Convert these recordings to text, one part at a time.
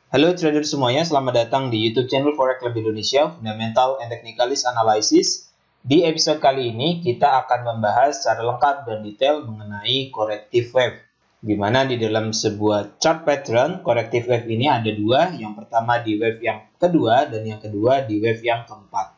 Halo trader semuanya, selamat datang di YouTube channel Forex Club Indonesia, Fundamental and Technicalist Analysis. Di episode kali ini, kita akan membahas secara lengkap dan detail mengenai corrective wave. Di mana di dalam sebuah chart pattern, corrective wave ini ada dua. Yang pertama di wave yang kedua, dan yang kedua di wave yang keempat.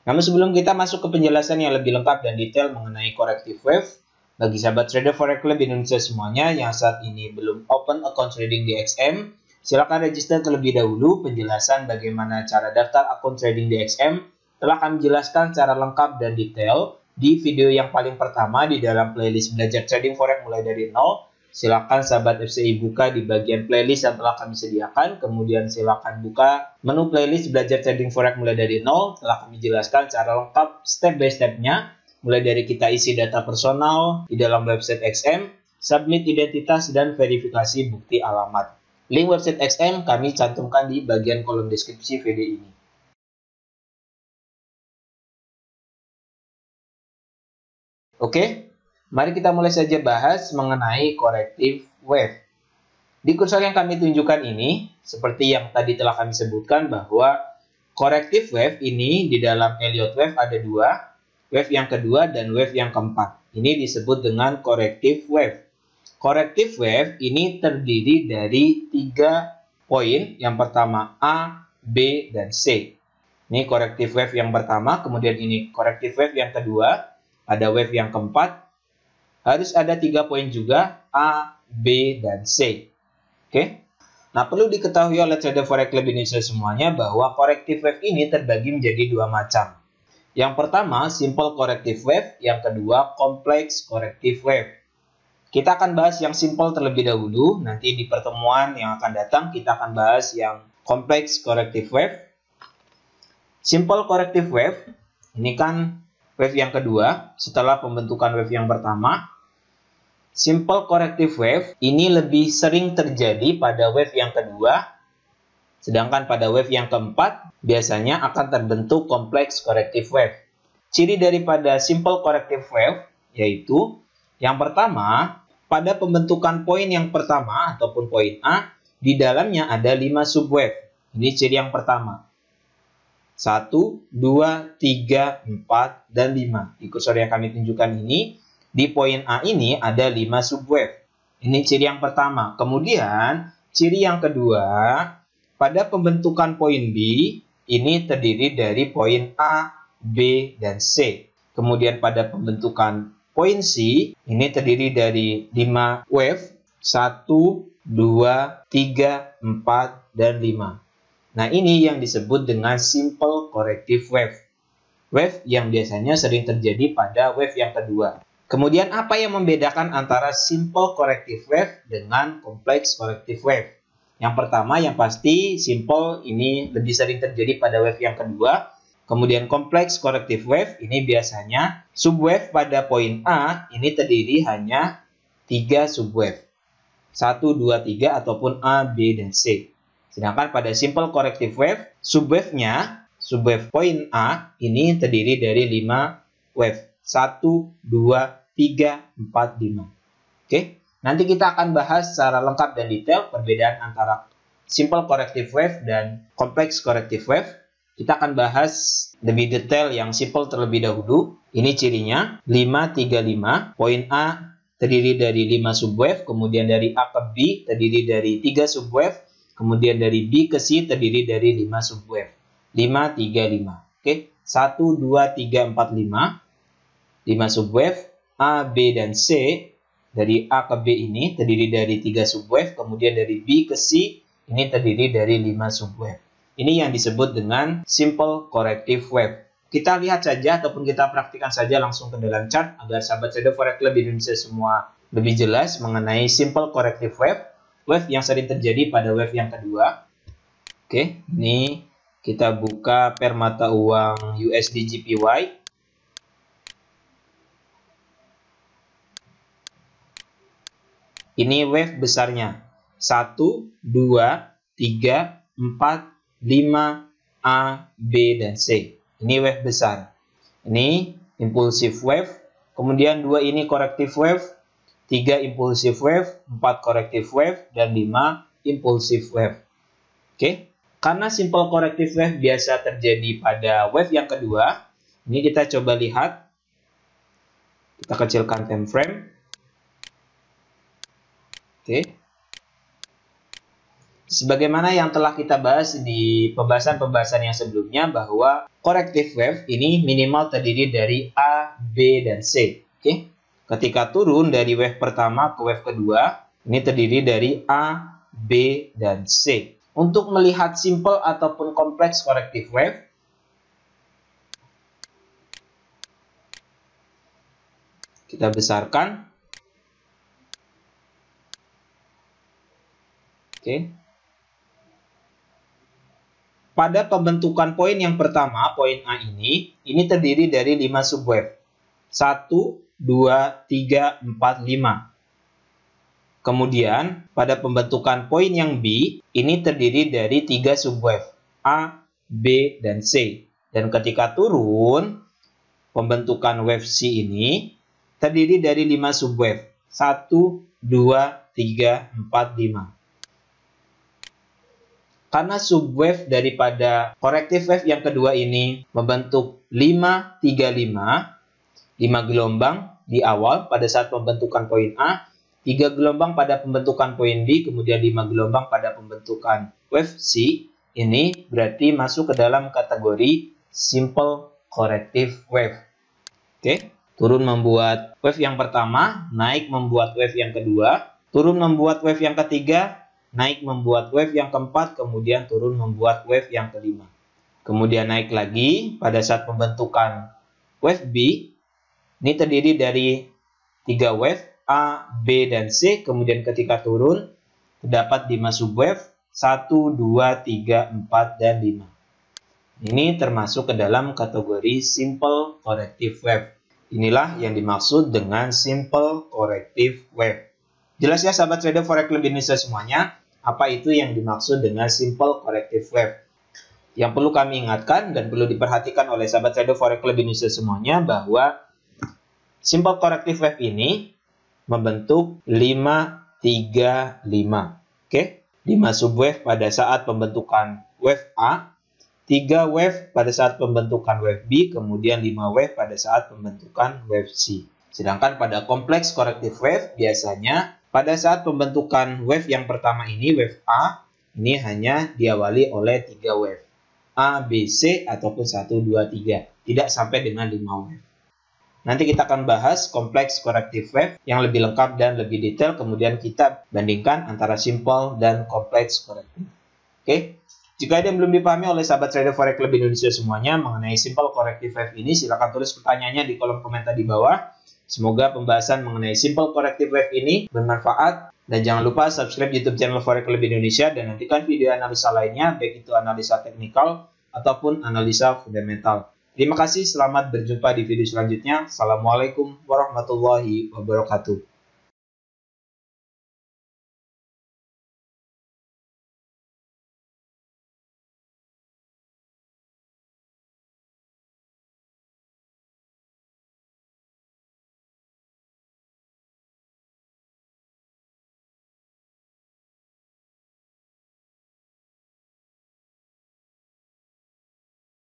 Namun sebelum kita masuk ke penjelasan yang lebih lengkap dan detail mengenai corrective wave, bagi sahabat trader Forex Club Indonesia semuanya yang saat ini belum open account trading di XM, silakan register terlebih dahulu. Penjelasan bagaimana cara daftar akun trading di XM telah kami jelaskan secara lengkap dan detail di video yang paling pertama di dalam playlist belajar trading forex mulai dari nol. Silakan sahabat FCI buka di bagian playlist yang telah kami sediakan. Kemudian silakan buka menu playlist belajar trading forex mulai dari nol. Telah kami jelaskan secara lengkap step by stepnya. Mulai dari kita isi data personal di dalam website XM, submit identitas dan verifikasi bukti alamat. Link website XM kami cantumkan di bagian kolom deskripsi video ini. Oke, mari kita mulai saja bahas mengenai corrective wave. Di kursor yang kami tunjukkan ini, seperti yang tadi telah kami sebutkan bahwa corrective wave ini di dalam Elliott wave ada dua, wave yang kedua dan wave yang keempat. Ini disebut dengan corrective wave. Corrective wave ini terdiri dari 3 poin. Yang pertama A, B, dan C. Ini corrective wave yang pertama, kemudian ini corrective wave yang kedua, ada wave yang keempat. Harus ada 3 poin juga, A, B, dan C. Oke. Nah, perlu diketahui oleh trader Forex Club Indonesia semuanya bahwa corrective wave ini terbagi menjadi 2 macam. Yang pertama, simple corrective wave, yang kedua, complex corrective wave. Kita akan bahas yang simple terlebih dahulu, nanti di pertemuan yang akan datang kita akan bahas yang complex corrective wave. Simple corrective wave, ini kan wave yang kedua setelah pembentukan wave yang pertama. Simple corrective wave ini lebih sering terjadi pada wave yang kedua, sedangkan pada wave yang keempat biasanya akan terbentuk complex corrective wave. Ciri daripada simple corrective wave yaitu yang pertama, pada pembentukan poin yang pertama ataupun poin A, di dalamnya ada 5 subwave. Ini ciri yang pertama. 1, 2, 3, 4, dan 5. Di kursor yang kami tunjukkan ini, di poin A ini ada 5 subwave. Ini ciri yang pertama. Kemudian, ciri yang kedua, pada pembentukan poin B, ini terdiri dari poin A, B, dan C. Kemudian pada pembentukan poin C, ini terdiri dari 5 wave, 1, 2, 3, 4, dan 5. Nah, ini yang disebut dengan simple corrective wave. Wave yang biasanya sering terjadi pada wave yang kedua. Kemudian, apa yang membedakan antara simple corrective wave dengan complex corrective wave? Yang pertama, yang pasti simple ini lebih sering terjadi pada wave yang kedua. Kemudian complex corrective wave ini biasanya subwave pada poin A ini terdiri hanya 3 subwave. 1, 2, 3 ataupun A, B, dan C. Sedangkan pada simple corrective wave, subwave-nya, subwave poin A ini terdiri dari 5 wave. 1, 2, 3, 4, 5. Oke, nanti kita akan bahas secara lengkap dan detail perbedaan antara simple corrective wave dan complex corrective wave. Kita akan bahas lebih detail yang simple terlebih dahulu. Ini cirinya 5, 3, 5. Poin A terdiri dari 5 subwave, kemudian dari A ke B terdiri dari 3 subwave, kemudian dari B ke C terdiri dari 5 subwave. 5, 3, 5. Oke, 1, 2, 3, 4, 5. 5 subwave, A, B, dan C. Dari A ke B ini terdiri dari 3 subwave, kemudian dari B ke C ini terdiri dari 5 subwave. Ini yang disebut dengan simple corrective wave. Kita lihat saja ataupun kita praktikkan saja langsung ke dalam chart agar sahabat trader Forex Club Indonesia semua lebih jelas mengenai simple corrective wave. Wave yang sering terjadi pada wave yang kedua. Oke, ini kita buka pair mata uang USD JPY. Ini wave besarnya. 1, 2, 3, 4, 5, A, B, dan C. Ini wave besar. Ini impulsive wave. Kemudian 2 ini corrective wave. 3 impulsive wave, 4 corrective wave, dan 5 impulsive wave. Oke, karena simple corrective wave biasa terjadi pada wave yang kedua, ini kita coba lihat. Kita kecilkan time frame. Oke. Sebagaimana yang telah kita bahas di pembahasan-pembahasan yang sebelumnya, bahwa corrective wave ini minimal terdiri dari A, B, dan C. Oke. Ketika turun dari wave pertama ke wave kedua, ini terdiri dari A, B, dan C. Untuk melihat simple ataupun kompleks corrective wave, kita besarkan. Oke. Pada pembentukan poin yang pertama, poin A ini terdiri dari 5 subwave. 1, 2, 3, 4, 5. Kemudian, pada pembentukan poin yang B, ini terdiri dari 3 subwave, A, B, dan C. Dan ketika turun, pembentukan wave C ini terdiri dari 5 subwave, 1, 2, 3, 4, 5. Karena subwave daripada corrective wave yang kedua ini membentuk 5, 3, 5 gelombang di awal pada saat pembentukan poin A, 3 gelombang pada pembentukan poin B, kemudian 5 gelombang pada pembentukan wave C, ini berarti masuk ke dalam kategori simple corrective wave. Oke, turun membuat wave yang pertama, naik membuat wave yang kedua, turun membuat wave yang ketiga, naik membuat wave yang keempat, kemudian turun membuat wave yang kelima. Kemudian naik lagi pada saat pembentukan wave B, ini terdiri dari 3 wave, A, B, dan C. Kemudian ketika turun, terdapat 5 subwave, 1, 2, 3, 4, dan 5. Ini termasuk ke dalam kategori simple corrective wave. Inilah yang dimaksud dengan simple corrective wave. Jelas ya sahabat trader Forex Club Indonesia semuanya, apa itu yang dimaksud dengan simple corrective wave? Yang perlu kami ingatkan dan perlu diperhatikan oleh sahabat trader Forex Club Indonesia semuanya, bahwa simple corrective wave ini membentuk 5, 3, 5. Oke, 5 subwave pada saat pembentukan wave A, 3 wave pada saat pembentukan wave B, kemudian 5 wave pada saat pembentukan wave C. Sedangkan pada kompleks corrective wave biasanya pada saat pembentukan wave yang pertama ini, wave A, ini hanya diawali oleh 3 wave. A, B, C, ataupun 1, 2, 3. Tidak sampai dengan 5 wave. Nanti kita akan bahas kompleks corrective wave yang lebih lengkap dan lebih detail. Kemudian kita bandingkan antara simple dan kompleks corrective. Oke, jika ada yang belum dipahami oleh sahabat trader Forex Club Indonesia semuanya mengenai simple corrective wave ini, silakan tulis pertanyaannya di kolom komentar di bawah. Semoga pembahasan mengenai simple corrective wave ini bermanfaat. Dan jangan lupa subscribe YouTube channel Forex Club Indonesia dan nantikan video analisa lainnya, baik itu analisa teknikal ataupun analisa fundamental. Terima kasih, selamat berjumpa di video selanjutnya. Assalamualaikum warahmatullahi wabarakatuh.